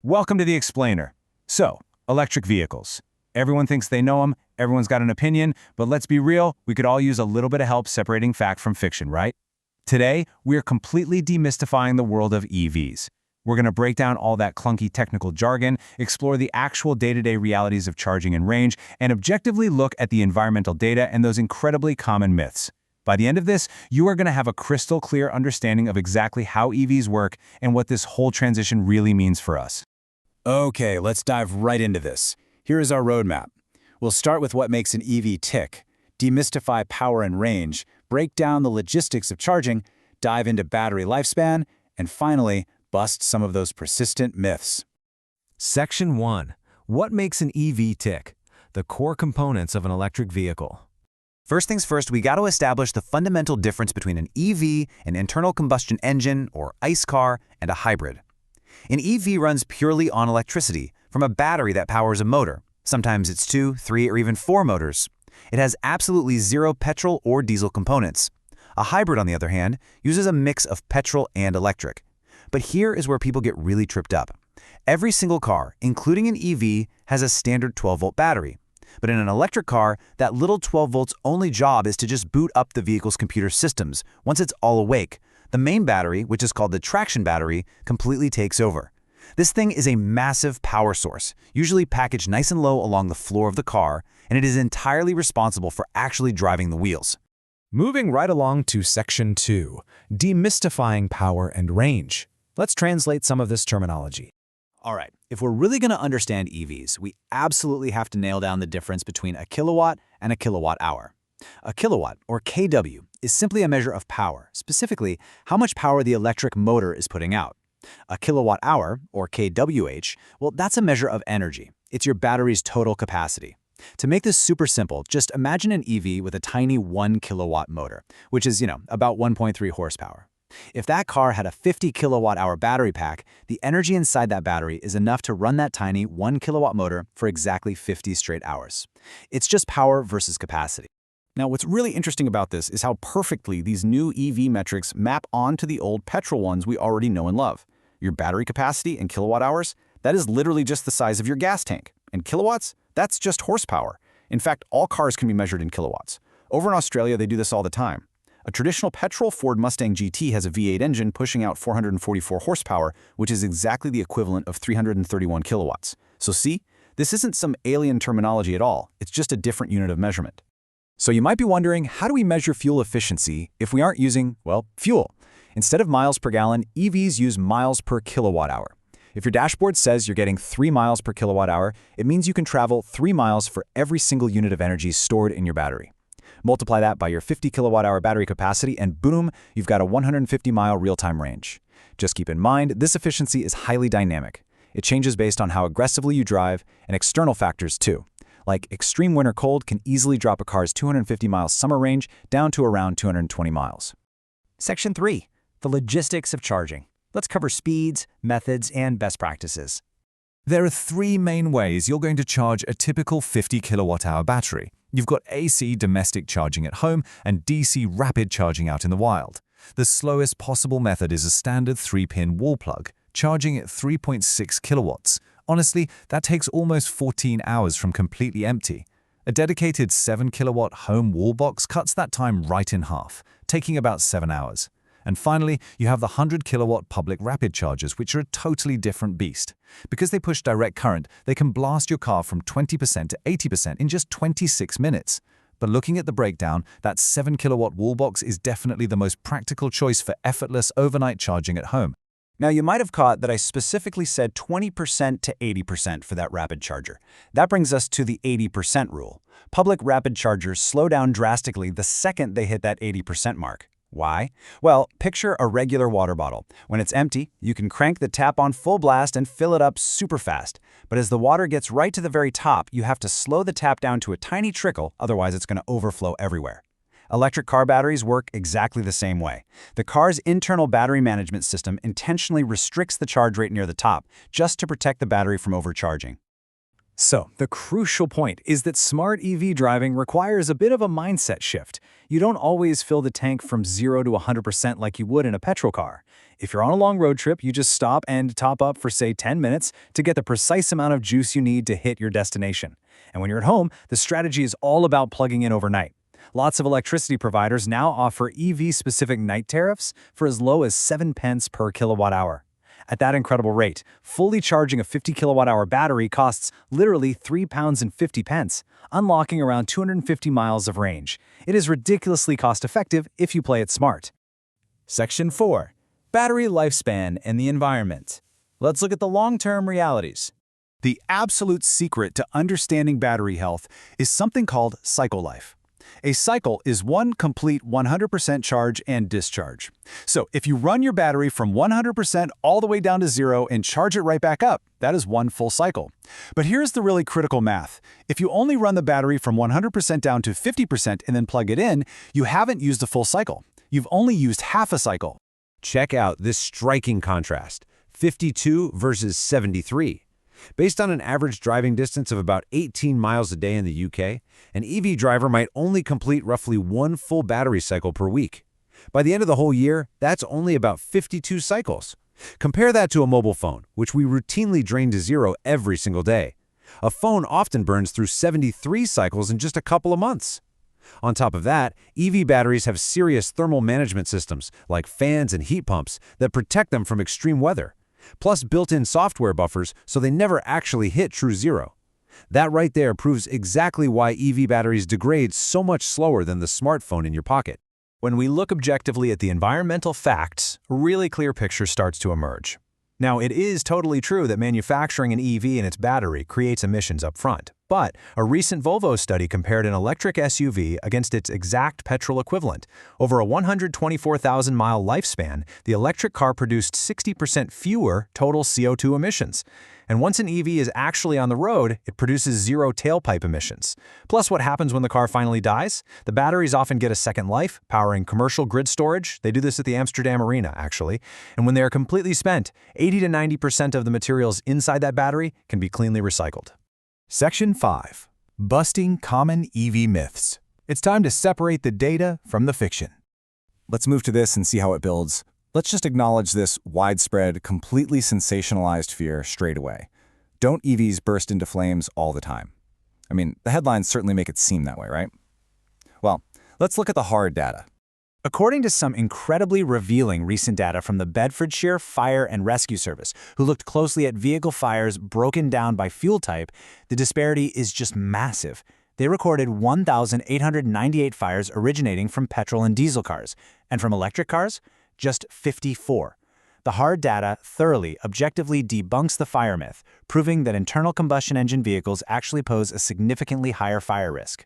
Welcome to the Explainer. So, electric vehicles. Everyone thinks they know them, everyone's got an opinion, but let's be real, we could all use a little bit of help separating fact from fiction, right? Today, we're completely demystifying the world of EVs. We're going to break down all that clunky technical jargon, explore the actual day-to-day realities of charging and range, and objectively look at the environmental data and those incredibly common myths. By the end of this, you are going to have a crystal clear understanding of exactly how EVs work and what this whole transition really means for us. Okay, let's dive right into this. Here is our roadmap. We'll start with what makes an EV tick, demystify power and range, break down the logistics of charging, dive into battery lifespan, and finally, bust some of those persistent myths. Section 1. What makes an EV tick? The core components of an electric vehicle. First things first, we got to establish the fundamental difference between an EV, an internal combustion engine, or ICE car, and a hybrid. An EV runs purely on electricity from a battery that powers a motor. Sometimes it's 2, 3, or even 4 motors. It has absolutely zero petrol or diesel components. A hybrid, on the other hand, uses a mix of petrol and electric. But here is where people get really tripped up. Every single car, including an EV, has a standard 12-volt battery. But in an electric car, that little 12 volts only job is to just boot up the vehicle's computer systems. Once it's all awake, the main battery, which is called the traction battery, completely takes over. This thing is a massive power source, usually packaged nice and low along the floor of the car, and it is entirely responsible for actually driving the wheels. Moving right along to Section 2. Demystifying power and range. Let's translate some of this terminology. All right, if we're really going to understand EVs, we absolutely have to nail down the difference between a kilowatt and a kilowatt hour. A kilowatt, or kW, is simply a measure of power, specifically how much power the electric motor is putting out. A kilowatt hour, or kWh, well, that's a measure of energy. It's your battery's total capacity. To make this super simple, just imagine an EV with a tiny 1 kilowatt motor, which is, about 1.3 horsepower. If that car had a 50 kilowatt-hour battery pack, the energy inside that battery is enough to run that tiny 1 kilowatt motor for exactly 50 straight hours. It's just power versus capacity. Now, what's really interesting about this is how perfectly these new EV metrics map onto the old petrol ones we already know and love. Your battery capacity in kilowatt hours, that is literally just the size of your gas tank. And kilowatts, that's just horsepower. In fact, all cars can be measured in kilowatts. Over in Australia, they do this all the time. A traditional petrol Ford Mustang GT has a V8 engine pushing out 444 horsepower, which is exactly the equivalent of 331 kilowatts. So see, this isn't some alien terminology at all. It's just a different unit of measurement. So you might be wondering, how do we measure fuel efficiency if we aren't using, well, fuel? Instead of miles per gallon, EVs use miles per kilowatt hour. If your dashboard says you're getting 3 miles per kilowatt hour, it means you can travel 3 miles for every single unit of energy stored in your battery. Multiply that by your 50 kilowatt-hour battery capacity, and boom, you've got a 150-mile real-time range. Just keep in mind, this efficiency is highly dynamic. It changes based on how aggressively you drive, and external factors too. Like extreme winter cold can easily drop a car's 250-mile summer range down to around 220 miles. Section 3. The logistics of charging. Let's cover speeds, methods, and best practices. There are 3 main ways you're going to charge a typical 50 kilowatt-hour battery. You've got AC domestic charging at home and DC rapid charging out in the wild. The slowest possible method is a standard 3-pin wall plug, charging at 3.6 kilowatts. Honestly, that takes almost 14 hours from completely empty. A dedicated 7 kilowatt home wall box cuts that time right in half, taking about 7 hours. And finally, you have the 100 kilowatt public rapid chargers, which are a totally different beast. Because they push direct current, they can blast your car from 20% to 80% in just 26 minutes. But looking at the breakdown, that 7 kilowatt wall box is definitely the most practical choice for effortless overnight charging at home. Now, you might have caught that I specifically said 20% to 80% for that rapid charger. That brings us to the 80% rule. Public rapid chargers slow down drastically the second they hit that 80% mark. Why? Well, picture a regular water bottle. When it's empty, you can crank the tap on full blast and fill it up super fast. But as the water gets right to the very top, you have to slow the tap down to a tiny trickle, otherwise it's going to overflow everywhere. Electric car batteries work exactly the same way. The car's internal battery management system intentionally restricts the charge rate near the top, just to protect the battery from overcharging. So, the crucial point is that smart EV driving requires a bit of a mindset shift. You don't always fill the tank from 0 to 100% like you would in a petrol car. If you're on a long road trip, you just stop and top up for, say, 10 minutes to get the precise amount of juice you need to hit your destination. And when you're at home, the strategy is all about plugging in overnight. Lots of electricity providers now offer EV-specific night tariffs for as low as 7 pence per kilowatt hour. At that incredible rate, fully charging a 50 kilowatt-hour battery costs literally £3.50, unlocking around 250 miles of range. It is ridiculously cost-effective if you play it smart. Section 4. Battery lifespan and the environment. Let's look at the long-term realities. The absolute secret to understanding battery health is something called cycle life. A cycle is one complete 100% charge and discharge. So if you run your battery from 100% all the way down to 0 and charge it right back up, that is one full cycle. But here's the really critical math. If you only run the battery from 100% down to 50% and then plug it in, you haven't used a full cycle. You've only used half a cycle. Check out this striking contrast, 52 versus 73. Based on an average driving distance of about 18 miles a day in the UK, an EV driver might only complete roughly one full battery cycle per week. By the end of the whole year, that's only about 52 cycles. Compare that to a mobile phone, which we routinely drain to 0 every single day. A phone often burns through 73 cycles in just a couple of months. On top of that, EV batteries have serious thermal management systems, like fans and heat pumps, that protect them from extreme weather. Plus built-in software buffers so they never actually hit true 0. That right there proves exactly why EV batteries degrade so much slower than the smartphone in your pocket. When we look objectively at the environmental facts, a really clear picture starts to emerge. Now, it is totally true that manufacturing an EV and its battery creates emissions up front. But a recent Volvo study compared an electric SUV against its exact petrol equivalent. Over a 124,000-mile lifespan, the electric car produced 60% fewer total CO2 emissions. And once an EV is actually on the road, it produces 0 tailpipe emissions. Plus, what happens when the car finally dies? The batteries often get a second life, powering commercial grid storage. They do this at the Amsterdam Arena, actually. And when they are completely spent, 80 to 90% of the materials inside that battery can be cleanly recycled. Section 5. Busting common EV myths. It's time to separate the data from the fiction. Let's move to this and see how it builds. Let's just acknowledge this widespread, completely sensationalized fear straight away. Don't EVs burst into flames all the time? I mean, the headlines certainly make it seem that way, right? Well, let's look at the hard data. According to some incredibly revealing recent data from the Bedfordshire Fire and Rescue Service, who looked closely at vehicle fires broken down by fuel type, the disparity is just massive. They recorded 1,898 fires originating from petrol and diesel cars, and from electric cars, just 54. The hard data thoroughly, objectively debunks the fire myth, proving that internal combustion engine vehicles actually pose a significantly higher fire risk.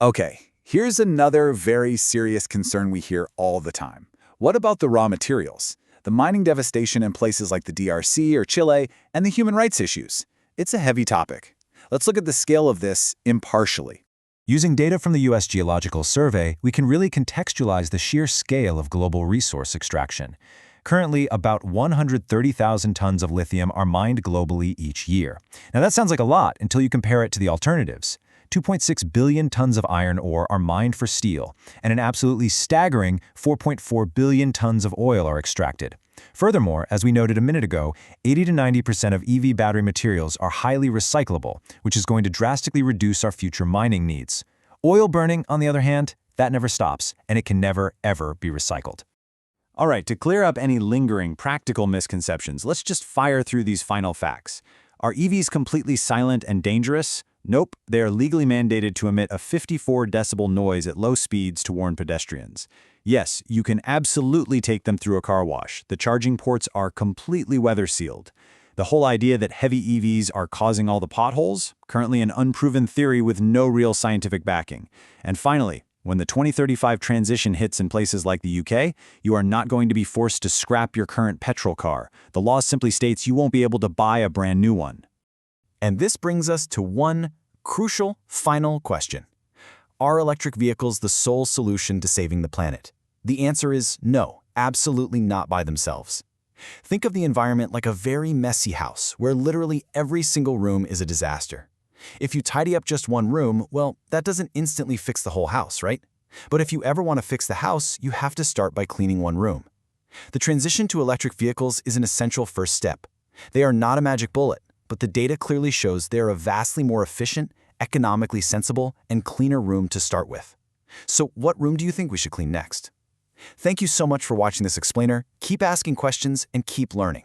Okay. Here's another very serious concern we hear all the time. What about the raw materials? The mining devastation in places like the DRC or Chile, and the human rights issues. It's a heavy topic. Let's look at the scale of this impartially. Using data from the U.S. Geological Survey, we can really contextualize the sheer scale of global resource extraction. Currently, about 130,000 tons of lithium are mined globally each year. Now that sounds like a lot until you compare it to the alternatives. 2.6 billion tons of iron ore are mined for steel, and an absolutely staggering 4.4 billion tons of oil are extracted. Furthermore, as we noted a minute ago, 80 to 90% of EV battery materials are highly recyclable, which is going to drastically reduce our future mining needs. Oil burning, on the other hand, that never stops, and it can never, ever be recycled. All right, to clear up any lingering practical misconceptions, let's just fire through these final facts. Are EVs completely silent and dangerous? Nope, they are legally mandated to emit a 54 decibel noise at low speeds to warn pedestrians. Yes, you can absolutely take them through a car wash. The charging ports are completely weather-sealed. The whole idea that heavy EVs are causing all the potholes? Currently an unproven theory with no real scientific backing. And finally, when the 2035 transition hits in places like the UK, you are not going to be forced to scrap your current petrol car. The law simply states you won't be able to buy a brand new one. And this brings us to one crucial final question. Are electric vehicles the sole solution to saving the planet? The answer is no, absolutely not by themselves. Think of the environment like a very messy house where literally every single room is a disaster. If you tidy up just one room, well, that doesn't instantly fix the whole house, right? But if you ever want to fix the house, you have to start by cleaning one room. The transition to electric vehicles is an essential first step. They are not a magic bullet, but the data clearly shows they are a vastly more efficient, economically sensible, and cleaner room to start with. So what room do you think we should clean next? Thank you so much for watching this explainer. Keep asking questions and keep learning.